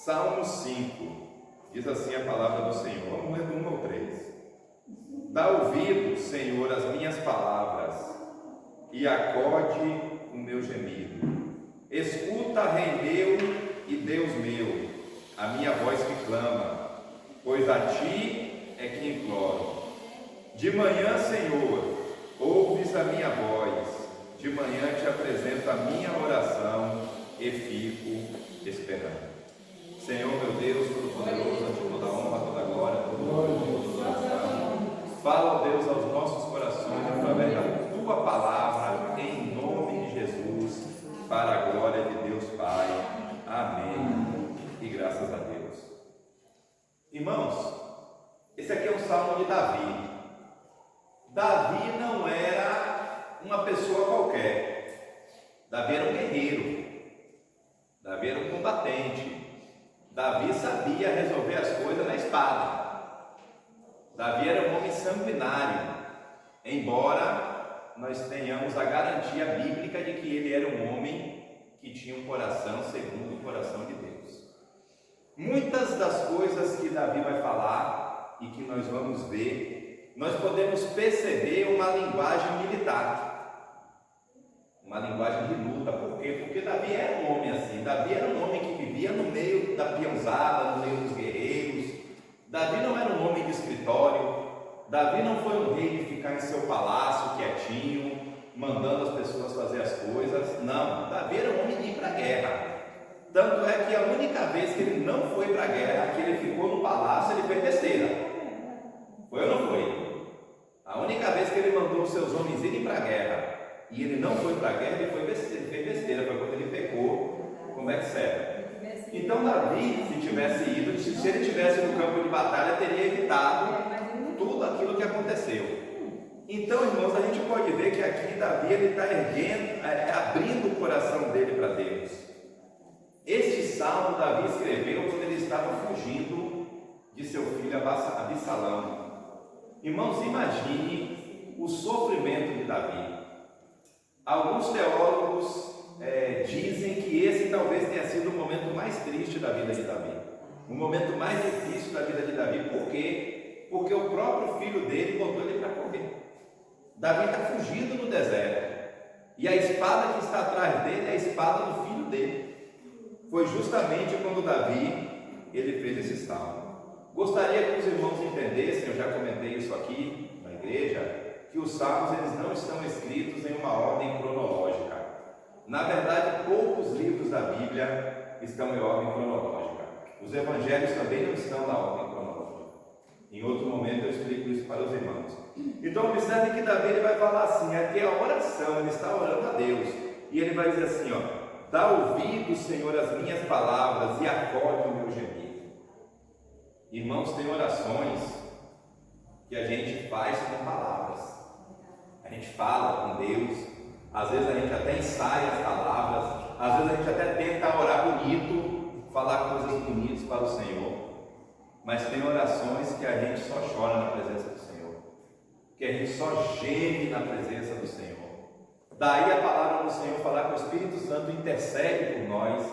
Salmo 5, diz assim a palavra do Senhor. Vamos ler do 1 ao 3. Dá ouvido, Senhor, às minhas palavras, e acode o meu gemido. Escuta, Rei meu e Deus meu, a minha voz que clama, pois a Ti é que imploro. De manhã, Senhor, ouves a minha voz, de manhã te apresento a minha oração e fico esperando. Senhor, meu Deus, Todo-Poderoso, a Ti toda a honra, toda a glória, todo o louvor. Fala, ó Deus, aos nossos corações através da Tua palavra, em nome de Jesus, para a glória de Deus Pai. Amém. E graças a Deus. Irmãos, esse aqui é um salmo de Davi. Davi não era uma pessoa qualquer. Davi era um guerreiro. Davi era um combatente. Davi sabia resolver as coisas na espada. Davi era um homem sanguinário, embora nós tenhamos a garantia bíblica de que ele era um homem que tinha um coração segundo o coração de Deus. Muitas das coisas que Davi vai falar e que nós vamos ver, nós podemos perceber uma linguagem militar, uma linguagem de luta. Por quê? Porque Davi era um homem assim. Davi era um homem que vivia no meio da peãozada, no meio dos guerreiros. Davi não era um homem de escritório. Davi não foi um rei de ficar em seu palácio quietinho, mandando as pessoas fazer as coisas. Não, Davi era um homem de ir para a guerra. Tanto é que a única vez que ele não foi para a guerra, que ele ficou no palácio, ele fez besteira. Foi ou não foi? A única vez que ele mandou os seus homens irem para a guerra e ele não foi para a guerra, ele fez besteira. Foi quando ele pecou como etc. Então Davi, se tivesse ido, se ele tivesse no campo de batalha, teria evitado tudo aquilo que aconteceu. Então, irmãos, a gente pode ver que aqui Davi está abrindo o coração dele para Deus. Este salmo Davi escreveu quando ele estava fugindo de seu filho Absalão. Irmãos, imagine o sofrimento de Davi. Alguns teólogos dizem que esse talvez tenha sido o momento mais triste da vida de Davi, o momento mais difícil da vida de Davi. Por quê? Porque o próprio filho dele botou ele para correr. Davi está fugindo no deserto, e a espada que está atrás dele é a espada do filho dele. Foi justamente quando Davi ele fez esse salmo. Gostaria que os irmãos entendessem, eu já comentei isso aqui na igreja, que os salmos eles não estão escritos em uma ordem cronológica. Na verdade, poucos livros da Bíblia estão em ordem cronológica. Os evangelhos também não estão na ordem cronológica. Em outro momento eu explico isso para os irmãos. Então observe que Davi ele vai falar assim, aqui é a oração, ele está orando a Deus. E ele vai dizer assim, dá ouvido, Senhor, às minhas palavras e acode o meu gemido. Irmãos, tem orações que a gente faz com palavras. A gente fala com Deus. Às vezes a gente até ensaia as palavras, às vezes a gente até tenta orar bonito, falar coisas bonitas para o Senhor, mas tem orações que a gente só chora na presença do Senhor, que a gente só geme na presença do Senhor. Daí a palavra do Senhor falar que o Espírito Santo intercede por nós,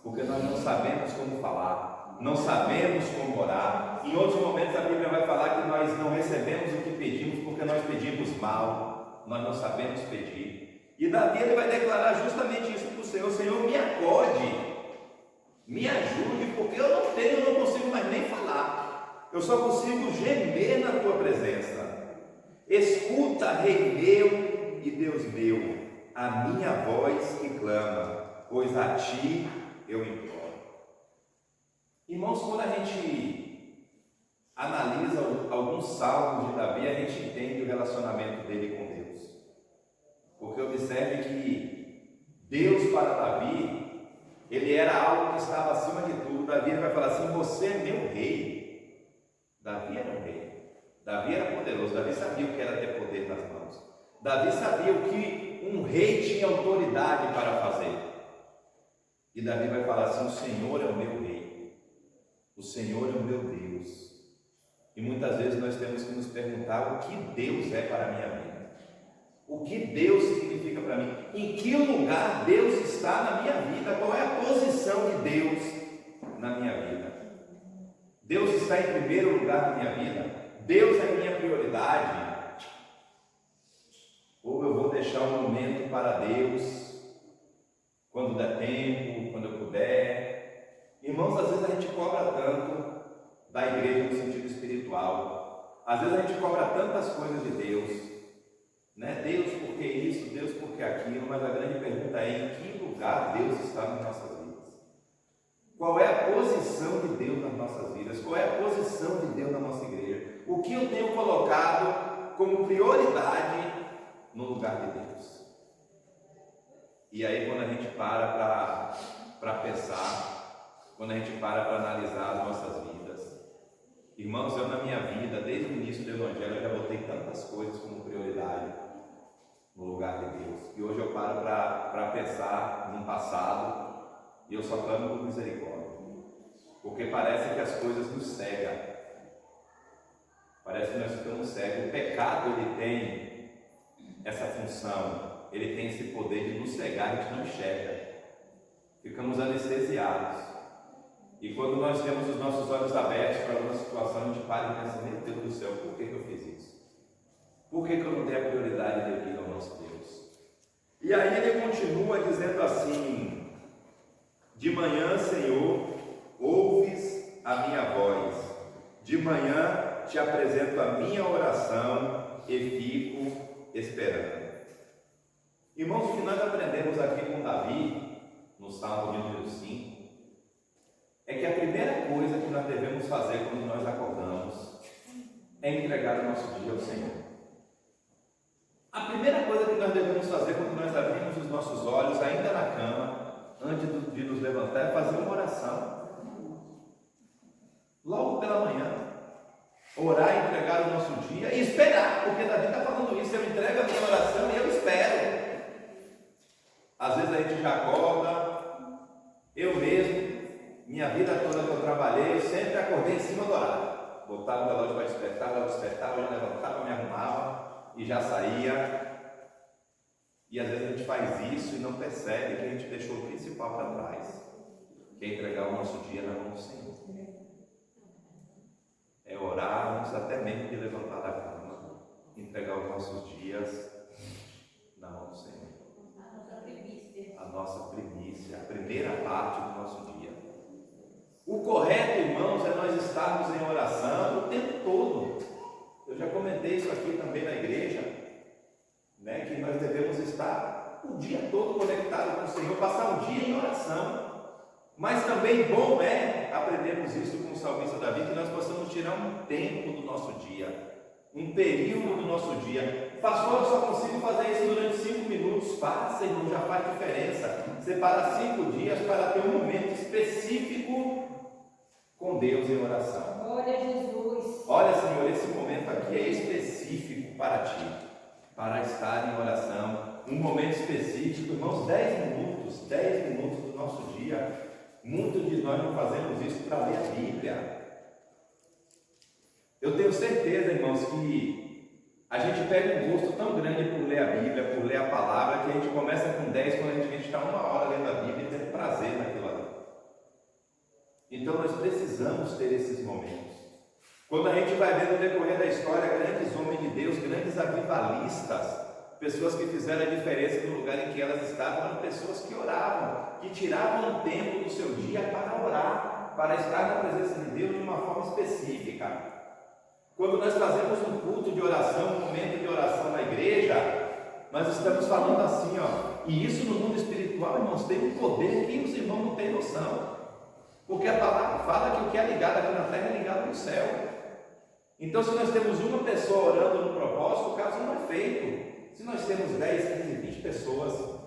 porque nós não sabemos como falar, não sabemos como orar. Em outros momentos a Bíblia vai falar que nós não recebemos o que pedimos porque nós pedimos mal, nós não sabemos pedir. E Davi ele vai declarar justamente isso para o Senhor: Senhor, me acode, me ajude, porque eu não consigo mais nem falar, eu só consigo gemer na tua presença. Escuta, Rei meu e Deus meu, a minha voz que clama, pois a Ti eu imploro. Irmãos, quando a gente analisa alguns salmos de Davi, a gente entende o relacionamento dele com Deus. Porque observe que Deus para Davi, ele era algo que estava acima de tudo. Davi vai falar assim, você é meu rei. Davi era um rei. Davi era poderoso. Davi sabia o que era ter poder nas mãos. Davi sabia o que um rei tinha autoridade para fazer. E Davi vai falar assim, o Senhor é o meu rei. O Senhor é o meu Deus. E muitas vezes nós temos que nos perguntar o que Deus é para a minha vida. O que Deus significa para mim? Em que lugar Deus está na minha vida? Qual é a posição de Deus na minha vida. Deus está em primeiro lugar na minha vida. Deus é minha prioridade. Ou eu vou deixar um momento para Deus, quando der tempo, quando eu puder. Irmãos, às vezes a gente cobra tanto da igreja no sentido espiritual. Às vezes a gente cobra tantas coisas de Deus, né? Deus por que isso, Deus por que aquilo, mas a grande pergunta é: em que lugar Deus está nas nossas vidas? Qual é a posição de Deus nas nossas vidas? Qual é a posição de Deus na nossa igreja? O que eu tenho colocado como prioridade no lugar de Deus? E aí, quando a gente para pensar, quando a gente para analisar as nossas vidas, irmãos, eu na minha vida, desde o início do Evangelho, eu já botei tantas coisas como prioridade no lugar de Deus, e hoje eu paro para pensar no passado e eu só clamo por misericórdia, porque parece que as coisas nos cegam, parece que nós ficamos cegos. O pecado, ele tem essa função, ele tem esse poder de nos cegar, a gente não enxerga, ficamos anestesiados, e quando nós temos os nossos olhos abertos para uma situação, a gente para e pensa: meu Deus do céu, por que eu fiz isso? Por que eu não dei a prioridade devida ao nosso Deus? E aí ele continua dizendo assim: de manhã, Senhor, ouves a minha voz, de manhã te apresento a minha oração e fico esperando. Irmãos, o que nós aprendemos aqui com Davi, no Salmo de número 5, é que a primeira coisa que nós devemos fazer quando nós acordamos é entregar o nosso dia ao Senhor. A primeira coisa que nós devemos fazer quando nós abrimos os nossos olhos, ainda na cama, antes de nos levantar, é fazer uma oração. Logo pela manhã, orar e entregar o nosso dia e esperar, porque Davi está falando isso: eu entrego a minha oração e eu espero. Às vezes a gente já acorda, eu mesmo, minha vida toda que eu trabalhei, eu sempre acordei em cima do horário, botava o relógio para despertar, eu levantava, me arrumava e já saía. E às vezes a gente faz isso e não percebe que a gente deixou o principal para trás, que é entregar o nosso dia na mão do Senhor. É orar antes até mesmo de levantar da cama, entregar os nossos dias na mão do Senhor. A nossa primícia, a primeira parte do nosso dia. O correto, irmãos, é nós estarmos em oração o tempo todo. Eu já comentei isso aqui também na igreja, né, que nós devemos estar o dia todo conectados com o Senhor, passar o dia em oração. Mas também bom é aprendermos isso com o salmista Davi, que nós possamos tirar um tempo do nosso dia, um período do nosso dia. Pastor, eu só consigo fazer isso durante 5 minutos. Faça, irmão, já faz diferença. Separar 5 dias para ter um momento específico com Deus em oração. Glória a Jesus. Olha, Senhor, esse momento aqui é específico para Ti, para estar em oração. Um momento específico, irmãos, 10 minutos do nosso dia. Muitos de nós não fazemos isso para ler a Bíblia. Eu tenho certeza, irmãos, que a gente pega um gosto tão grande por ler a Bíblia, por ler a palavra, que a gente começa com 10, quando a gente está 1 hora lendo a Bíblia e tem prazer naquilo ali. Então nós precisamos ter esses momentos. Quando a gente vai ver no decorrer da história grandes homens de Deus, grandes avivalistas, pessoas que fizeram a diferença no lugar em que elas estavam, eram pessoas que oravam, que tiravam um tempo do seu dia para orar, para estar na presença de Deus de uma forma específica. Quando nós fazemos um culto de oração, um momento de oração na igreja, nós estamos falando assim, e isso no mundo espiritual, irmãos, tem um poder que os irmãos não têm noção, porque a palavra fala que o que é ligado aqui na terra é ligado no céu. Então, se nós temos uma pessoa orando no propósito, o caso não é feito. Se nós temos 10, 15, 20 pessoas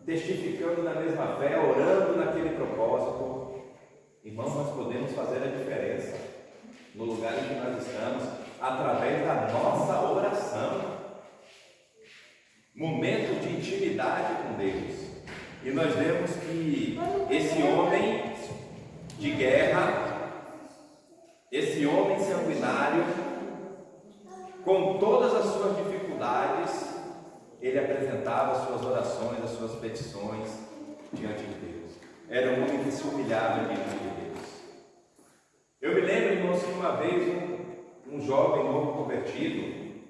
testificando na mesma fé, orando naquele propósito, irmãos, nós podemos fazer a diferença no lugar em que nós estamos, através da nossa oração. Momento de intimidade com Deus. E nós vemos que esse homem de guerra, esse homem sanguinário, com todas as suas dificuldades, ele apresentava as suas orações, as suas petições diante de Deus. Era um homem que se humilhava diante de Deus. Eu me lembro, irmãos, que uma vez um jovem novo convertido,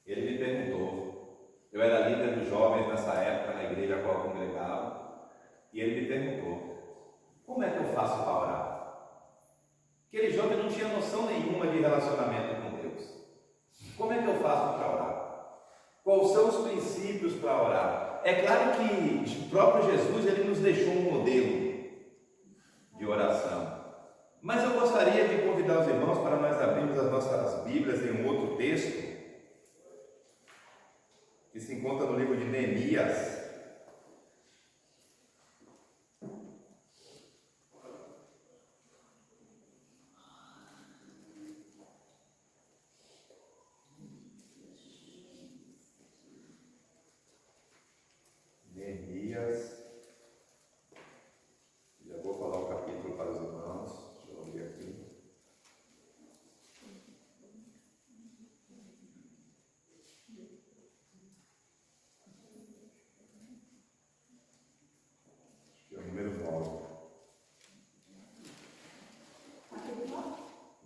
ele me perguntou, eu era líder dos jovens nessa época na igreja a qual eu congregava, e ele me perguntou, como é que eu faço para orar? Aquele jovem não tinha noção nenhuma de relacionamento com Deus. Como é que eu faço para orar? Quais são os princípios para orar? É claro que o próprio Jesus, ele nos deixou um modelo de oração. Mas eu gostaria de convidar os irmãos para nós abrirmos as nossas Bíblias em um outro texto, que se encontra no livro de Neemias. Neemias, já vou falar o capítulo para os irmãos, deixa eu abrir aqui. Acho que é o número 9.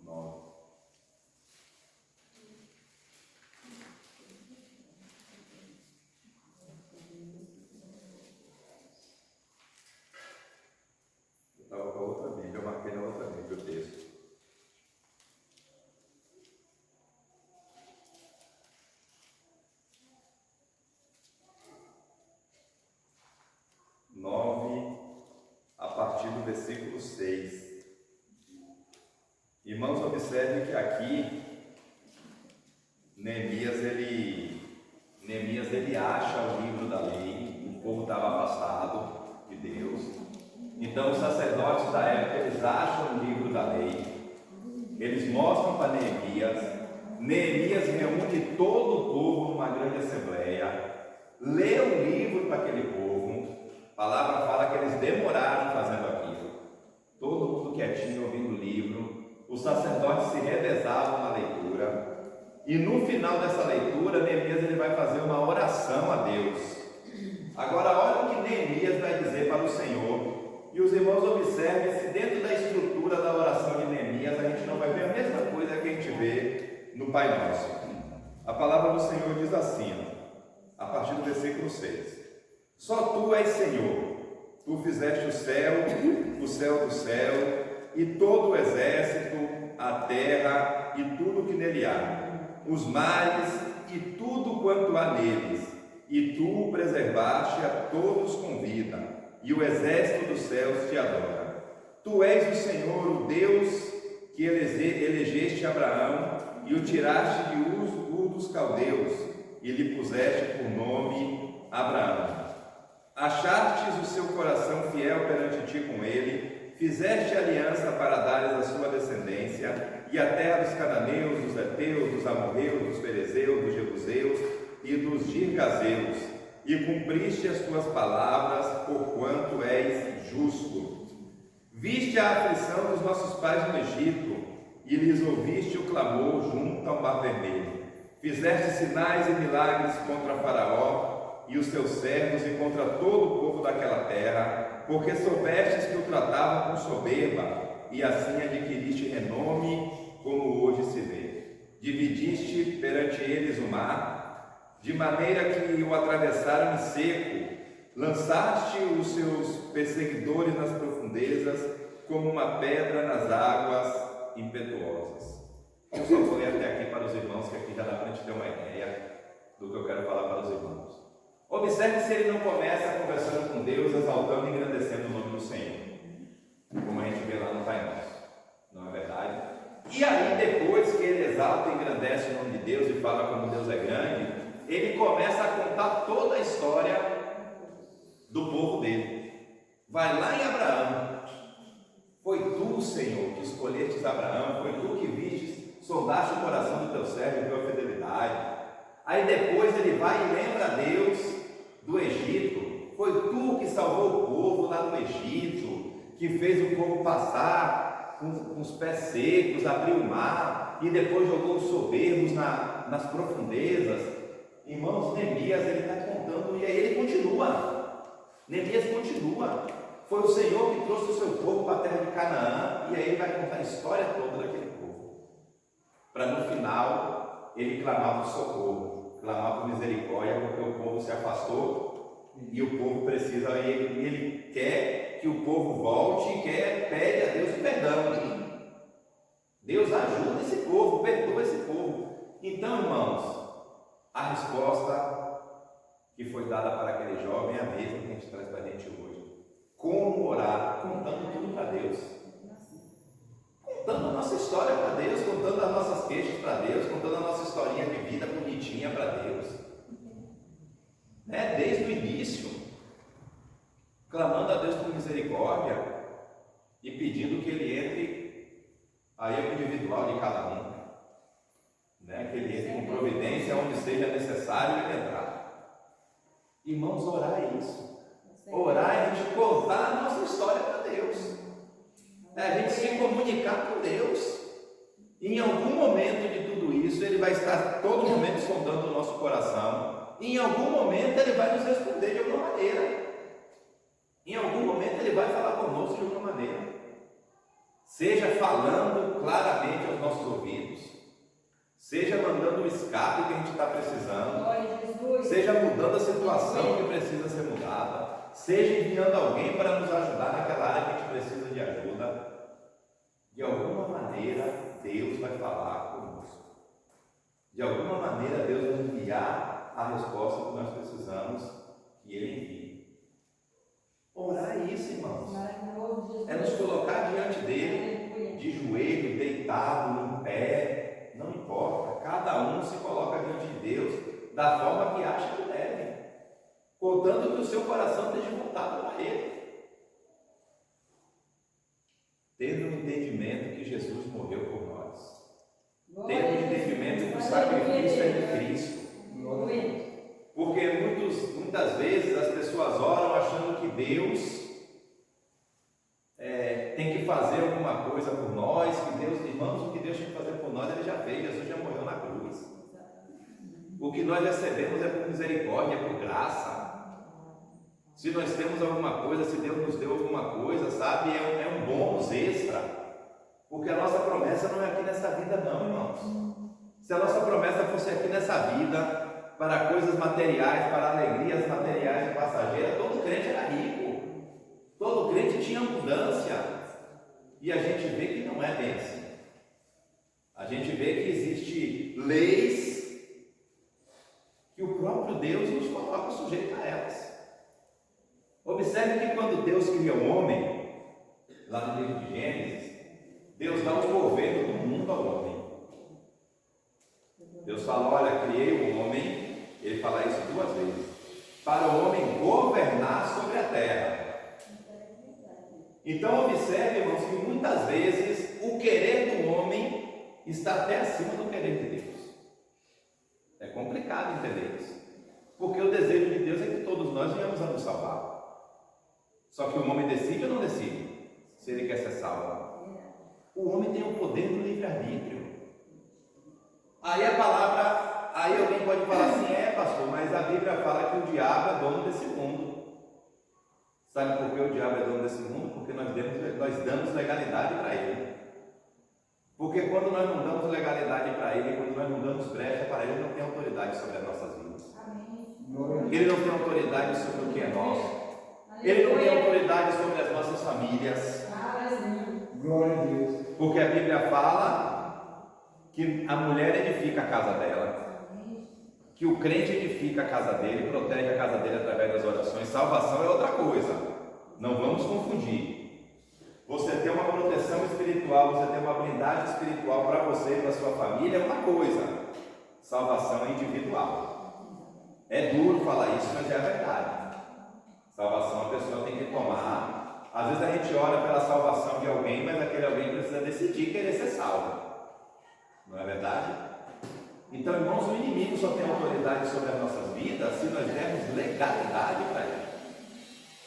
9. Eu estava com a outra Bíblia, eu marquei na outra Bíblia o texto. A partir do versículo 6. Irmãos, observem que aqui Neemias ele acha o livro da lei, o povo estava afastado de Deus. Então os sacerdotes da época, eles acham o livro da lei, eles mostram para Neemias reúne todo o povo numa grande assembleia, lê o livro para aquele povo. A palavra fala que eles demoraram fazendo aquilo, todo mundo quietinho ouvindo o livro, os sacerdotes se revezavam na leitura, e no final dessa leitura, Neemias ele vai fazer uma oração a Deus. Agora olha o que Neemias vai dizer para o Senhor, e os irmãos observem se dentro da estrutura da oração de Neemias, a gente não vai ver a mesma coisa que a gente vê no Pai Nosso. A palavra do Senhor diz assim, a partir do versículo 6. Só Tu és Senhor, Tu fizeste o céu do céu, e todo o exército, a terra e tudo que nele há, os mares e tudo quanto há neles, e Tu preservaste a todos com vida, e o exército dos céus te adora. Tu és o Senhor, o Deus que elegeste Abraão, e o tiraste de Ur dos caldeus, e lhe puseste por nome Abraão. Achastes o seu coração fiel perante ti com ele, fizeste aliança para dares a sua descendência, e a terra dos cananeus, dos heteus, dos amorreus, dos ferezeus, dos jebuseus e dos girgazeus, e cumpriste as tuas palavras, porquanto és justo. Viste a aflição dos nossos pais no Egito, e lhes ouviste o clamor junto ao Mar Vermelho. Fizeste sinais e milagres contra Faraó e os seus servos e contra todo o povo daquela terra, porque soubestes que o tratavam com soberba, e assim adquiriste renome, como hoje se vê. Dividiste perante eles o mar, de maneira que o atravessaram em seco, lançaste os seus perseguidores nas profundezas, como uma pedra nas águas impetuosas. Eu só vou ler até aqui para os irmãos, que aqui já dá para a gente ter uma ideia do que eu quero falar para os irmãos. Observe se ele não começa conversando com Deus, exaltando e engrandecendo o nome do Senhor, como a gente vê lá no Pai Nosso, não é verdade? E aí depois que ele exalta e engrandece o nome de Deus e fala como Deus é grande, ele começa a contar toda a história do povo dele. Vai lá em Abraão. Foi tu, Senhor, que escolhestes Abraão, foi tu que vistes, sondaste o coração do teu servo e tua fidelidade. Aí depois ele vai e lembra a Deus do Egito. Foi tu que salvou o povo lá do Egito, que fez o povo passar com os pés secos, abriu o mar e depois jogou os soberbos nas profundezas. Irmãos, Neemias ele está contando, e aí ele continua. Neemias continua. Foi o Senhor que trouxe o seu povo para a terra de Canaã, e aí ele vai contar a história toda daquele povo. Para no final, ele clamar por socorro, clamar por misericórdia, porque o povo se afastou, e o povo precisa, ele quer que o povo volte, pede a Deus perdão. Deus ajuda esse povo, perdoa esse povo. Então, irmãos, a resposta que foi dada para aquele jovem é a mesma que a gente traz para a gente hoje. Como orar? Contando tudo para Deus. Contando a nossa história para Deus, contando as nossas queixas para Deus, contando a nossa historinha de vida bonitinha para Deus. Desde o início, clamando a Deus por misericórdia e pedindo que Ele entre aí é o individual de cada um, que Ele entre com providência onde seja necessário Ele entrar. Irmãos, orar é isso. Orar é a gente contar a nossa história para Deus, é a gente se comunicar com Deus. Em algum momento de tudo isso, Ele vai estar todo momento sondando o nosso coração. Em algum momento Ele vai nos responder de alguma maneira. Em algum momento Ele vai falar conosco de alguma maneira. Seja falando claramente aos nossos ouvidos, seja mandando o escape que a gente está precisando, seja mudando a situação que precisa ser mudada, seja enviando alguém para nos ajudar naquela área que a gente precisa de ajuda. De alguma maneira Deus vai falar conosco. De alguma maneira Deus vai enviar a resposta que nós precisamos que Ele envie. Orar é isso, irmãos. É nos colocar diante dele, de joelho, deitado, em pé, não importa. Cada um se coloca diante de Deus da forma que acha que deve, contando que o seu coração esteja voltado para Ele. Tendo o entendimento que Jesus morreu por nós. Tendo o entendimento que o sacrifício é de Cristo. Porque muitas vezes as pessoas oram achando que Deus tem que fazer alguma coisa por nós, que Deus, irmãos, o que Deus tem que fazer por nós, Ele já fez, Jesus já morreu na cruz. O que nós recebemos é por misericórdia, é por graça. Se nós temos alguma coisa, se Deus nos deu alguma coisa, sabe, é um bônus extra. Porque a nossa promessa não é aqui nessa vida não, irmãos. Se a nossa promessa fosse aqui nessa vida, para coisas materiais, para alegrias materiais e passageiras, todo crente era rico, todo crente tinha abundância, e a gente vê que não é bem assim. A gente vê que existe leis que o próprio Deus nos coloca sujeito a elas. Observe que quando Deus cria o homem, lá no livro de Gênesis, Deus dá o governo do mundo ao homem. Deus fala, olha, criei o homem. Ele fala isso 2 vezes, para o homem governar sobre a terra. Então observe, irmãos, que muitas vezes o querer do homem está até acima do querer de Deus. É complicado entender isso, porque o desejo de Deus é que todos nós venhamos a nos salvar. Só que o homem decide ou não decide se ele quer ser salvo? O homem tem o poder do livre-arbítrio. Aí alguém pode falar assim, pastor, mas a Bíblia fala que o diabo é dono desse mundo. Sabe por que o diabo é dono desse mundo? Porque nós damos legalidade para ele. Porque quando nós não damos legalidade para ele, quando nós não damos brecha para ele, ele não tem autoridade sobre as nossas vidas. Ele não tem autoridade sobre o que é nosso. Ele não tem autoridade sobre as nossas famílias. Glória a Deus. Porque a Bíblia fala que a mulher edifica a casa dela, que o crente edifica a casa dele, protege a casa dele através das orações. Salvação é outra coisa, não vamos confundir. Você ter uma proteção espiritual, você ter uma blindagem espiritual para você e para a sua família é uma coisa. Salvação é individual. É duro falar isso, mas é a verdade. Salvação a pessoa tem que tomar. Às vezes a gente ora pela salvação de alguém, mas aquele alguém precisa decidir querer ser salvo. Não é verdade? Então, irmãos, o inimigo só tem autoridade sobre as nossas vidas se nós dermos legalidade para ele.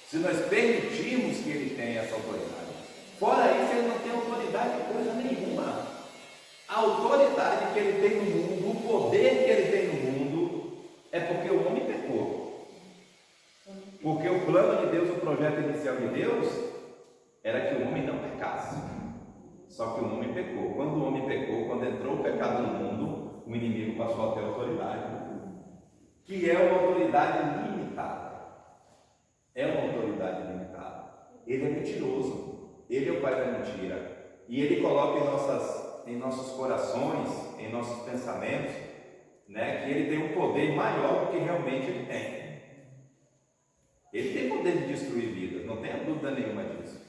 Se nós permitirmos que ele tenha essa autoridade. Fora isso, ele não tem autoridade de coisa nenhuma. A autoridade que ele tem no mundo, o poder que ele tem no mundo, é porque o homem pecou. Porque o plano de Deus, o projeto inicial de Deus era que o homem não pecasse. Só que o homem pecou. Quando o homem pecou, quando entrou o pecado no mundo, o inimigo passou a ter autoridade, que é uma autoridade limitada. É uma autoridade limitada. Ele é mentiroso. Ele é o pai da mentira. E ele coloca em nossos corações, em nossos pensamentos, né, que ele tem um poder maior do que realmente ele tem. Ele tem poder de destruir vidas, não tenha dúvida nenhuma disso.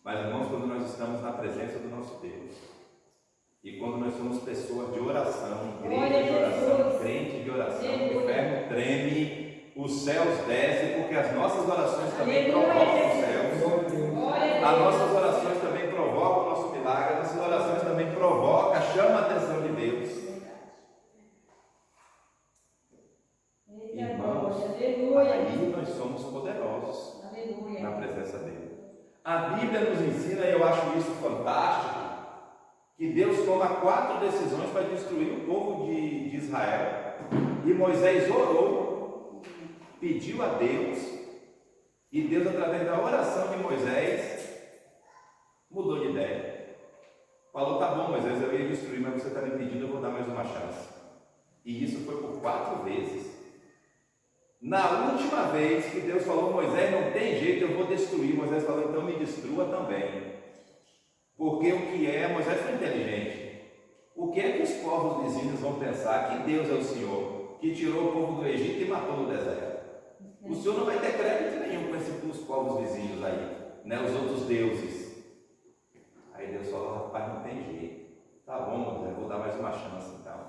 Mas, irmãos, quando nós estamos na presença do nosso Deus, e quando nós somos pessoas de oração, crente de oração, o inferno treme, os céus descem, porque as nossas orações também provocam os céus. As nossas orações também provocam o nosso milagre, as nossas orações também provocam, chamam a atenção de Deus. Irmãos, aí nós somos poderosos na presença dele. A Bíblia nos ensina, e eu acho isso fantástico, que Deus toma 4 decisões para destruir o povo de Israel. E Moisés orou, pediu a Deus, e Deus, através da oração de Moisés, mudou de ideia. Falou: tá bom, Moisés, eu ia destruir, mas você está me pedindo, eu vou dar mais uma chance. E isso foi por 4 vezes. Na última vez que Deus falou: Moisés, não tem jeito, eu vou destruir. Moisés falou: então me destrua também. Porque o que é, Moisés foi inteligente. O que é que os povos vizinhos vão pensar? Que Deus é o Senhor, que tirou o povo do Egito e matou no deserto. O Senhor não vai ter crédito nenhum com os povos vizinhos aí, né? Os outros deuses. Aí Deus falou: rapaz, não tem jeito. Tá bom, Moisés, vou dar mais uma chance então.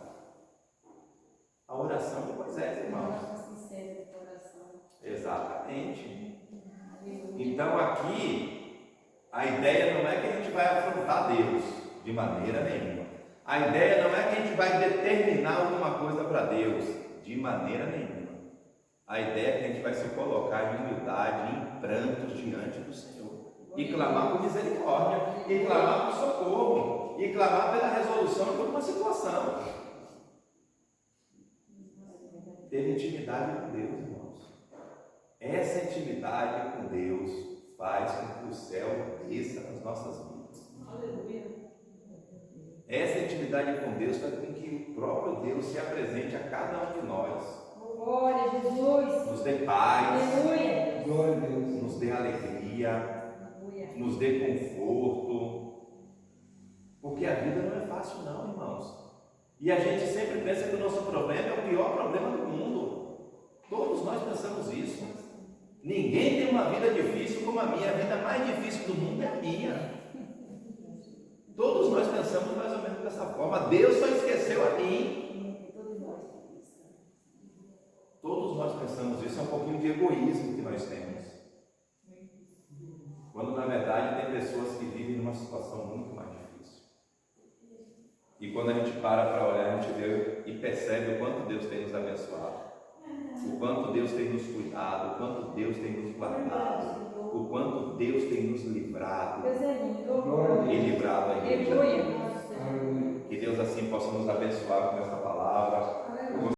A oração de Moisés, irmãos. Exatamente. Então aqui a ideia não é que a gente vai afrontar Deus de maneira nenhuma. A ideia não é que a gente vai determinar alguma coisa para Deus de maneira nenhuma. A ideia é que a gente vai se colocar em humildade, em prantos diante do Senhor e clamar por misericórdia, e clamar por socorro, e clamar pela resolução de uma situação. Ter intimidade com Deus, irmãos. Essa intimidade com Deus faz com que o céu desça nas nossas vidas. Aleluia. Essa intimidade com Deus faz com que o próprio Deus se apresente a cada um de nós. Glória a Jesus. Nos dê paz. Aleluia. Glória a Deus. Nos dê alegria. Aleluia. Nos dê conforto. Porque a vida não é fácil não, irmãos. E a gente sempre pensa que o nosso problema é o pior problema do mundo. Todos nós pensamos isso. Ninguém tem uma vida difícil como a minha. A vida mais difícil do mundo é a minha. Todos nós pensamos mais ou menos dessa forma. Deus só esqueceu a mim. Todos nós pensamos isso. É um pouquinho de egoísmo que nós temos. Quando na verdade tem pessoas que vivem numa situação muito mais difícil. E quando a gente para olhar, a gente vê e percebe o quanto Deus tem nos abençoado. O quanto Deus tem nos cuidado, o quanto Deus tem nos guardado, o quanto Deus tem nos livrado e livrado a igreja. Que Deus assim possa nos abençoar com essa palavra.